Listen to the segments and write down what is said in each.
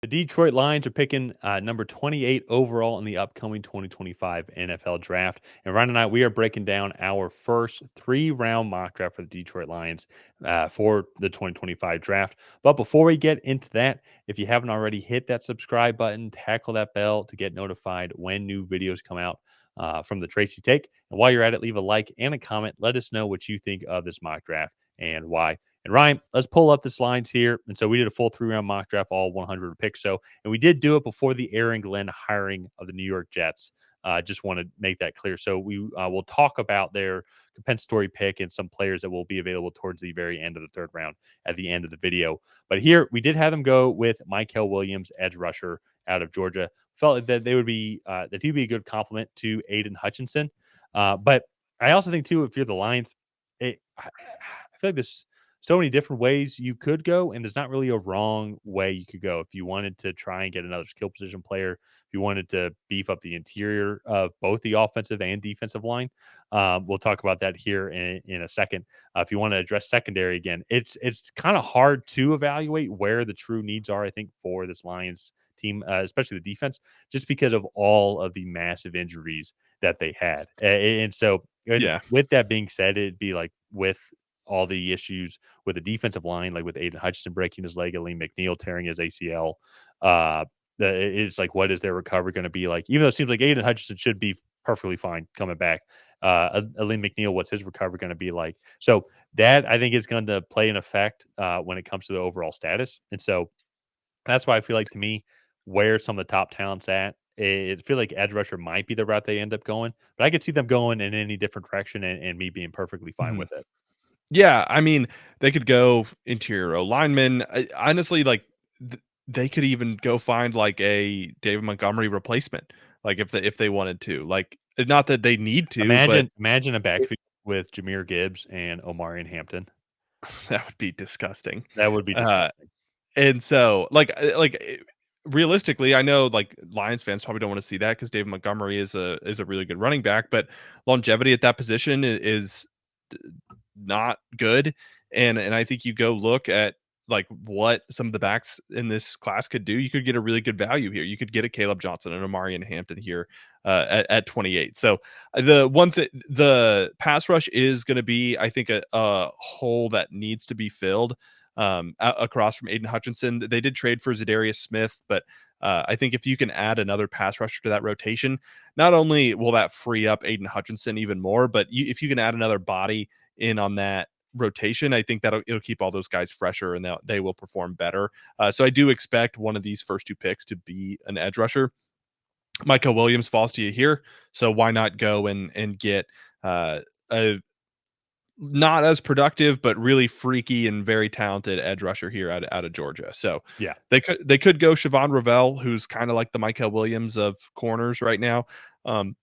The Detroit Lions are picking number 28 overall in the upcoming 2025 NFL Draft. And Ryan and I, we are breaking down our first 3-round mock draft for the Detroit Lions for the 2025 draft. But before we get into that, if you haven't already, hit that subscribe button, tackle that bell to get notified when new videos come out from the Tracy Take. And while you're at it, leave a like and a comment. Let us know what you think of this mock draft and why. And Ryan, let's pull up this lines here. And so we did a full 3-round mock draft, all 100 picks. So, and we did do it before the Aaron Glenn hiring of the New York Jets. Just want to make that clear. So we will talk about their compensatory pick and some players that will be available towards the very end of the 3rd round at the end of the video. But here we did have them go with Mykel Williams, edge rusher out of Georgia. Felt that they would be that he'd be a good complement to Aidan Hutchinson. But I also think too, if you're the Lions, I feel like there's so many different ways you could go, and there's not really a wrong way you could go. If you wanted to try and get another skill position player, if you wanted to beef up the interior of both the offensive and defensive line, we'll talk about that here in a second. If you want to address secondary again, it's kind of hard to evaluate where the true needs are. I think for this Lions team, especially the defense, just because of all of the massive injuries that they had, and so. And Yeah. with that being said, it'd be like with all the issues with the defensive line, like with Aidan Hutchinson breaking his leg, Aleem McNeil tearing his ACL. Uh, it's like, what is their recovery going to be like? Even though it seems like Aidan Hutchinson should be perfectly fine coming back. Aleem McNeil, what's his recovery going to be like? So that I think is going to play an effect when it comes to the overall status. And so that's why I feel like to me, where some of the top talents at, it feel like edge rusher might be the route they end up going, but I could see them going in any different direction and me being perfectly fine Mhm. with it. Yeah, I mean, they could go interior O lineman. Honestly, like they could even go find like a David Montgomery replacement, like if they wanted to. Like, not that they need to, but Imagine a it, backfield with Jameer Gibbs and Omarion Hampton. that would be disgusting. That would be Uh, disgusting. and so, realistically, I know like Lions fans probably don't want to see that because David Montgomery is a really good running back, but longevity at that position is not good. And I think you go look at like what some of the backs in this class could do. You could get a really good value here. You could get a Caleb Johnson and Omarion Hampton here at 28. So the one thing, the pass rush is going to be, I think, a hole that needs to be filled across from Aidan Hutchinson. They did trade for Zadarius Smith, but I think if you can add another pass rusher to that rotation, not only will that free up Aidan Hutchinson even more, but if you can add another body in on that rotation, I think it'll keep all those guys fresher and they will perform better. So I do expect one of these first 2 picks to be an edge rusher. Mykel Williams falls to you here, so why not go and get a not as productive but really freaky and very talented edge rusher here out of Georgia. So Yeah. they could go Siobhan Ravel, who's kind of like the Mykel Williams of corners right now. Um,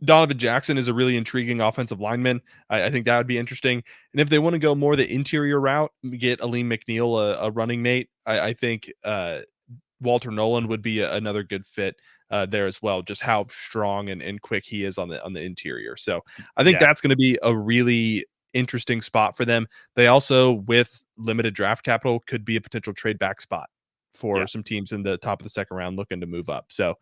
Donovan Jackson is a really intriguing offensive lineman. I think that would be interesting. And if they want to go more the interior route, get Aleem McNeil a running mate, I think Walter Nolan would be another good fit there as well. Just how strong and quick he is on the interior. So I think Yeah. that's going to be a really interesting spot for them. They also, with limited draft capital, could be a potential trade back spot for Yeah. some teams in the top of the 2nd round looking to move up. So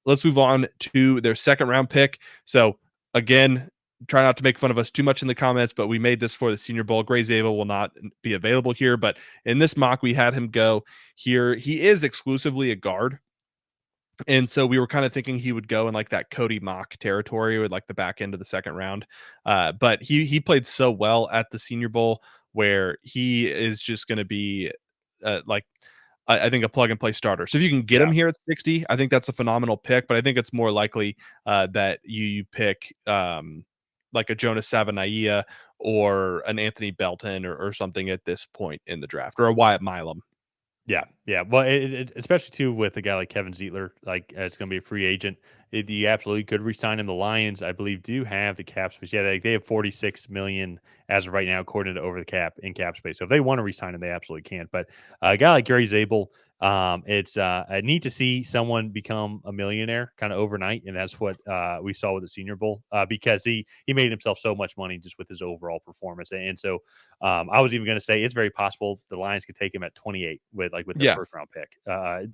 let's move on to their 2nd round pick. So again, try not to make fun of us too much in the comments, but we made this for the Senior Bowl. Gray Zabel will not be available here, but in this mock, we had him go here. He is exclusively a guard. And so we were kind of thinking he would go in like that Cody Mock territory with like the back end of the 2nd round. But he played so well at the Senior Bowl where he is just going to be like I think a plug and play starter. So if you can get Yeah. him here at 60, I think that's a phenomenal pick. But I think it's more likely that you pick like a Jonas Savanaia or an Anthony Belton or something at this point in the draft, or a Wyatt Milam. Yeah, yeah. Well, especially too with a guy like Kevin Zeitler, like it's going to be a free agent. You absolutely could re-sign him. The Lions, I believe, do have the cap space. Yeah, they have 46 million as of right now, according to over the cap in cap space. So if they want to re-sign him, they absolutely can. But a guy like Gary Zabel, It's neat to see someone become a millionaire kind of overnight, and that's what we saw with the Senior Bowl because he made himself so much money just with his overall performance. And so I was even going to say it's very possible the Lions could take him at 28 with their Yeah. first round pick,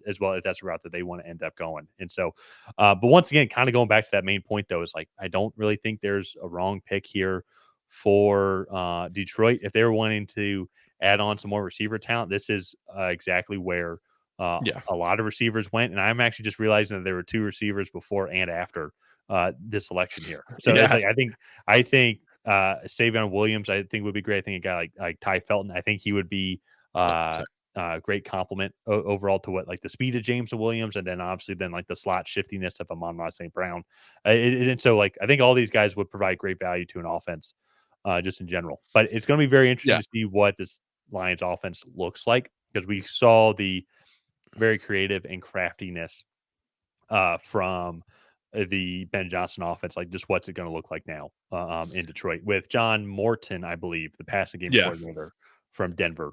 as well as that's a route that they want to end up going. And so, but once again, kind of going back to that main point though, is like I don't really think there's a wrong pick here for Detroit if they were wanting to add on some more receiver talent. This is exactly where Yeah. a lot of receivers went, and I'm actually just realizing that there were 2 receivers before and after this selection here. So it's Yeah. like I think Savion Williams I think would be great. I think a guy like Ty Felton, I think he would be Oh, uh, sorry. great compliment overall to what like the speed of James Williams, and then obviously then like the slot shiftiness of Amon-Ra St. Brown. And so like I think all these guys would provide great value to an offense just in general. But it's going to be very interesting Yeah. to see what this Lions offense looks like because we saw the very creative and craftiness from the Ben Johnson offense. Like, just what's it going to look like now in Detroit with John Morton, I believe, the passing game Yeah. coordinator from Denver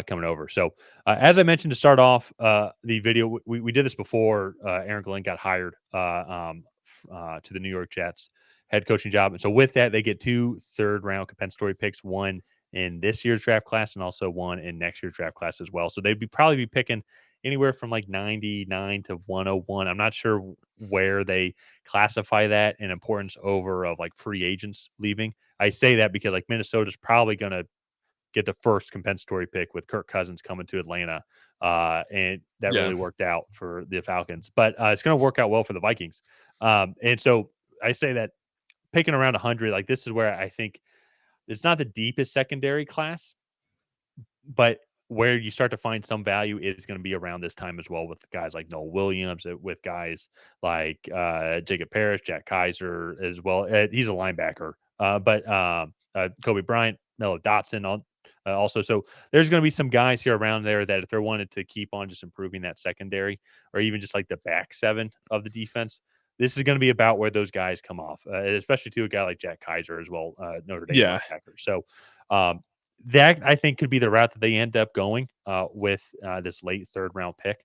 coming over. So, as I mentioned to start off the video, we did this before Aaron Glenn got hired to the New York Jets head coaching job. And so, with that, they get 2 third-round compensatory picks, one in this year's draft class and also one in next year's draft class as well. So, they'd probably be picking anywhere from like 99 to 101. I'm not sure where they classify that in importance over of like free agents leaving. I say that because like Minnesota's probably going to get the first compensatory pick with Kirk Cousins coming to Atlanta. And that Yeah. really worked out for the Falcons, but it's going to work out well for the Vikings. And so I say that picking around 100, like this is where I think it's not the deepest secondary class, but where you start to find some value is going to be around this time as well with guys like Noel Williams, with guys like Jacob Parrish, Jack Kaiser as well. He's a linebacker, but Kobe Bryant, Mello Dotson also. So there's going to be some guys here around there that if they're wanted to keep on just improving that secondary or even just like the back seven of the defense, this is going to be about where those guys come off, especially to a guy like Jack Kaiser as well, Notre Dame Yeah. linebacker. So um, that I think could be the route that they end up going with this late third round pick.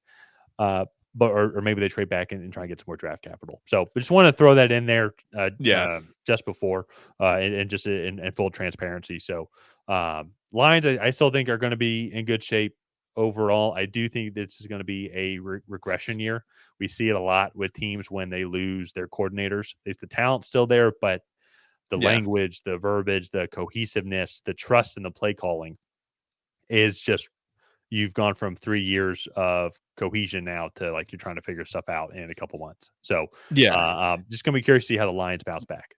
But or maybe they trade back and try and get some more draft capital. So I just want to throw that in there Yeah. just before and just in full transparency. So Lions, I still think are going to be in good shape overall. I do think this is going to be a regression year. We see it a lot with teams when they lose their coordinators. Is the talent still there, but the Yeah. language, the verbiage, the cohesiveness, the trust in the play calling is just you've gone from 3 years of cohesion now to like you're trying to figure stuff out in a couple months. So Yeah. just gonna be curious to see how the Lions bounce back.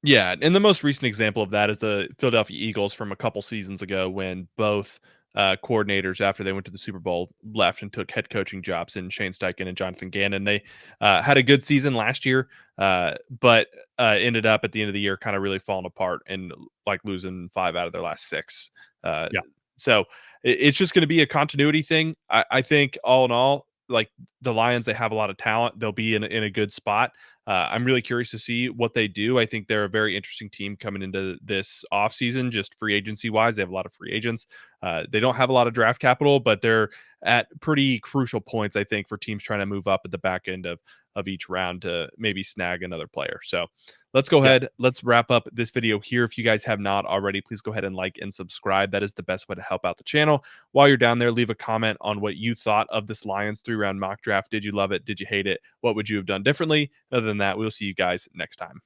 Yeah, and the most recent example of that is the Philadelphia Eagles from a couple seasons ago when both coordinators, after they went to the Super Bowl, left and took head coaching jobs in Shane Steichen and Jonathan Gannon. They had a good season last year, but ended up at the end of the year kind of really falling apart and like losing 5 out of their last 6. Uh, Yeah. so it's just going to be a continuity thing. I think all in all, like the Lions, they have a lot of talent. They'll be in a good spot. I'm really curious to see what they do. I think they're a very interesting team coming into this offseason, just free agency wise. They have a lot of free agents. They don't have a lot of draft capital, but they're at pretty crucial points, I think, for teams trying to move up at the back end of each round to maybe snag another player. So let's go Yeah. ahead. Let's wrap up this video here. If you guys have not already, please go ahead and like and subscribe. That is the best way to help out the channel. While you're down there, leave a comment on what you thought of this Lions 3-round mock draft. Did you love it? Did you hate it? What would you have done differently? Other than that, we'll see you guys next time.